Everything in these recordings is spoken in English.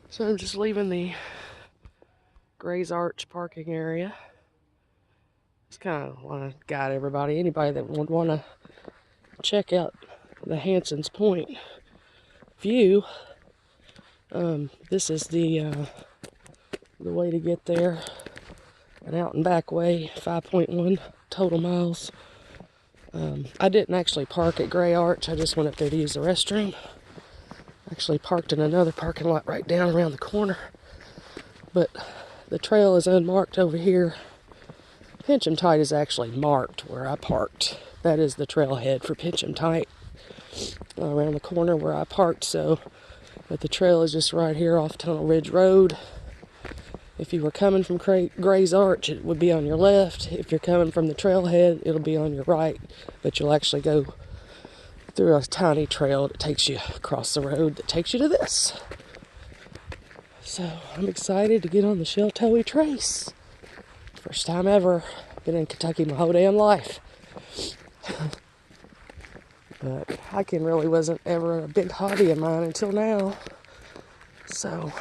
So I'm just leaving the Gray's Arch parking area. Just kind of want to guide anybody that would want to check out the Hansens Point view. This is the way to get there. An out and back way, 5.1 total miles. I didn't actually park at Gray Arch. I just went up there to use the restroom. Actually parked in another parking lot right down around the corner. But the trail is unmarked over here. Pinch-em-Tight is actually marked where I parked. That is the trailhead for Pinch-em-Tight around the corner where I parked. So, but the trail is just right here off Tunnel Ridge Road. If you were coming from Gray's Arch, it would be on your left. If you're coming from the trailhead, it'll be on your right. But you'll actually go through a tiny trail that takes you across the road that takes you to this. So I'm excited to get on the Sheltowee Trace. First time ever. Been in Kentucky my whole damn life. But hiking really wasn't ever a big hobby of mine until now. So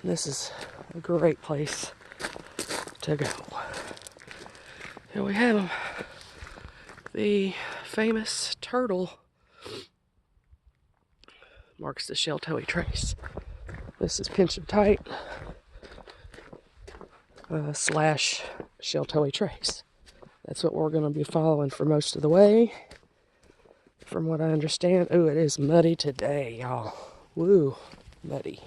this is a great place to go. Here we have them. The famous turtle marks the Sheltowee Trace. This is Pinch-em-Tight slash Sheltowee Trace. That's what we're going to be following for most of the way. From what I understand, ooh, it is muddy today, y'all. Woo, muddy.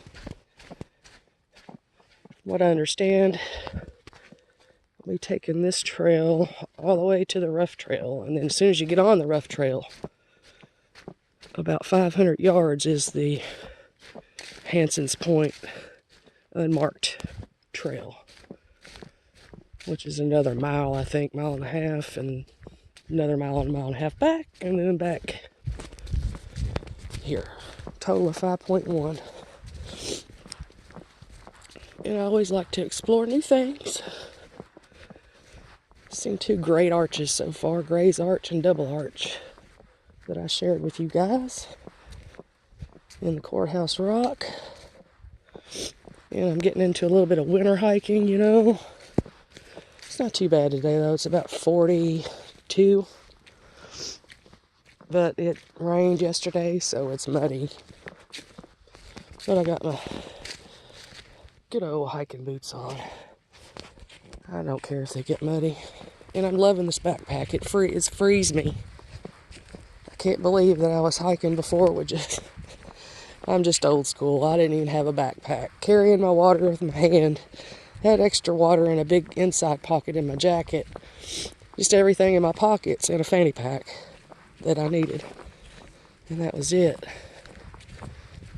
What I understand, I'll be taking this trail all the way to the rough trail, and then as soon as you get on the rough trail, about 500 yards is the Hansens Point unmarked trail, which is another mile, I think, mile and a half, and another mile and a half back, and then back here. Total of 5.1. And I always like to explore new things. Seen two great arches so far, Gray's Arch and Double Arch, that I shared with you guys in the Courthouse Rock. And I'm getting into a little bit of winter hiking, you know. It's not too bad today though, it's about 42. But it rained yesterday, so it's muddy. But I got my good old hiking boots on. I don't care if they get muddy. And I'm loving this backpack. It's frees me. I can't believe that I was hiking before with just... I'm just old school. I didn't even have a backpack. Carrying my water with my hand. Had extra water in a big inside pocket in my jacket. Just everything in my pockets and a fanny pack that I needed. And that was it.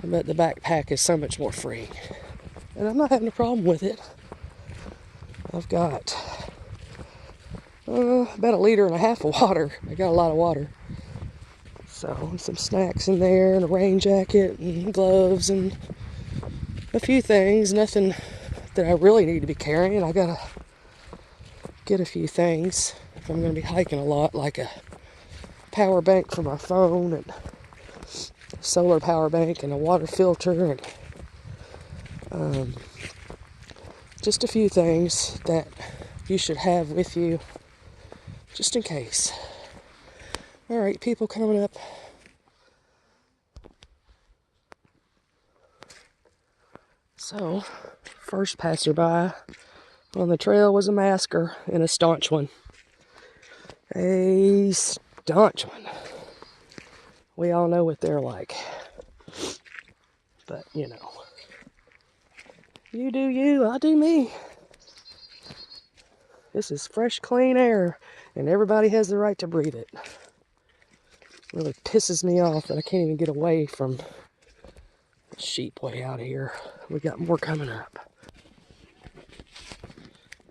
I bet the backpack is so much more free. And I'm not having a problem with it. I've got about 1.5 liters of water. I got a lot of water. So, some snacks in there, and a rain jacket, and gloves, and a few things. Nothing that I really need to be carrying. I gotta get a few things if I'm gonna be hiking a lot, like a power bank for my phone, and a solar power bank, and a water filter, and just a few things that you should have with you, just in case. Alright, people coming up. So, first passerby on the trail was a masker, and a staunch one. A staunch one. We all know what they're like. But, you know. You do you, I do me. This is fresh, clean air, and everybody has the right to breathe it. Really pisses me off that I can't even get away from the sheep way out here. We got more coming up.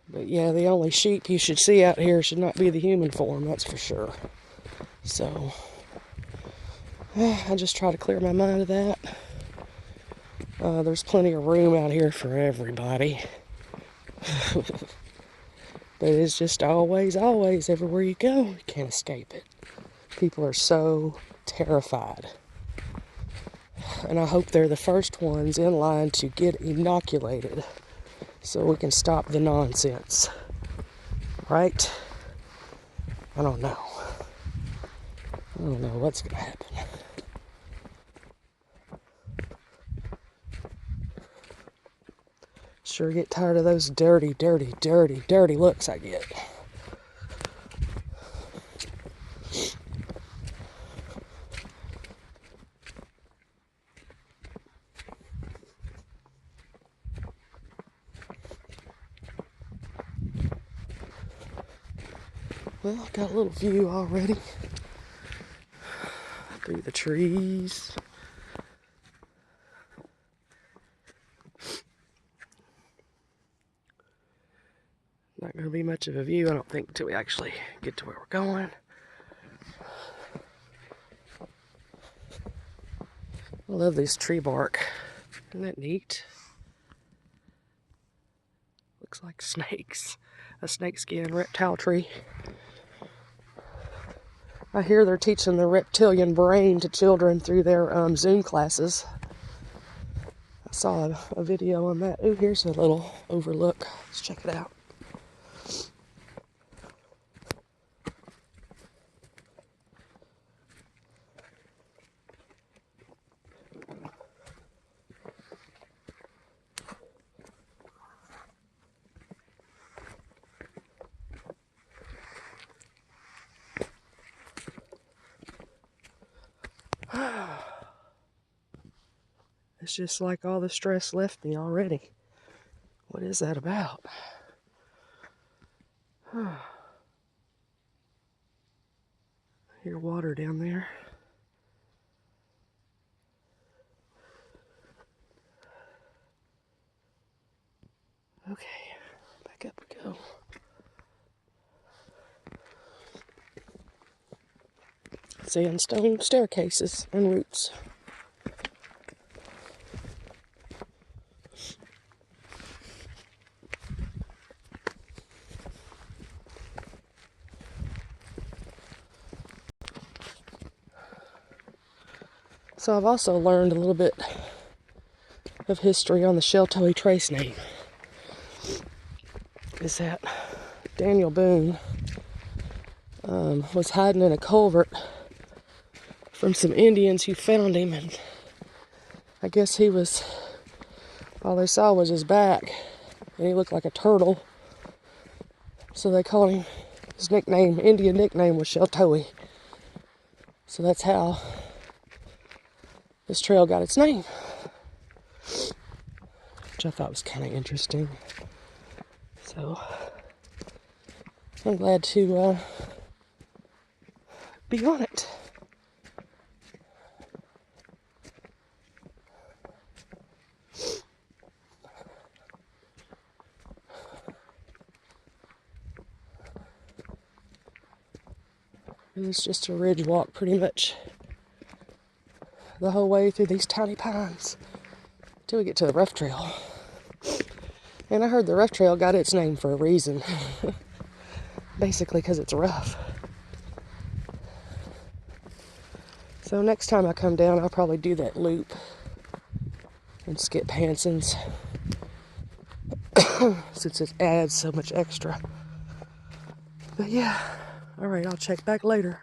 But yeah, the only sheep you should see out here should not be the human form, that's for sure. So, I just try to clear my mind of that. There's plenty of room out here for everybody. But it's just always, everywhere you go, you can't escape it. People are so terrified. And I hope they're the first ones in line to get inoculated so we can stop the nonsense. Right? I don't know. I don't know what's going to happen. Sure get tired of those dirty looks I get. Well, I got a little view already through the trees. Not going to be much of a view, I don't think, until we actually get to where we're going. I love this tree bark. Isn't that neat? Looks like snakes. A snakeskin reptile tree. I hear they're teaching the reptilian brain to children through their Zoom classes. I saw a video on that. Ooh, here's a little overlook. Let's check it out. It's just like all the stress left me already. What is that about? I hear water down there. Okay, back up we go. Sandstone staircases and roots. So I've also learned a little bit of history on the Sheltoe Trace name. Is that Daniel Boone was hiding in a culvert from some Indians who found him, and I guess he was, all they saw was his back, and he looked like a turtle. So they called him, his nickname, Indian nickname was Sheltoe. So that's how this trail got its name, which I thought was kind of interesting. So I'm glad to be on it. And it's just a ridge walk pretty much the whole way through these tiny pines until we get to the rough trail. And I heard the rough trail got its name for a reason. Basically because it's rough. So next time I come down, I'll probably do that loop and skip Hansens since it adds so much extra. But yeah, alright, I'll check back later.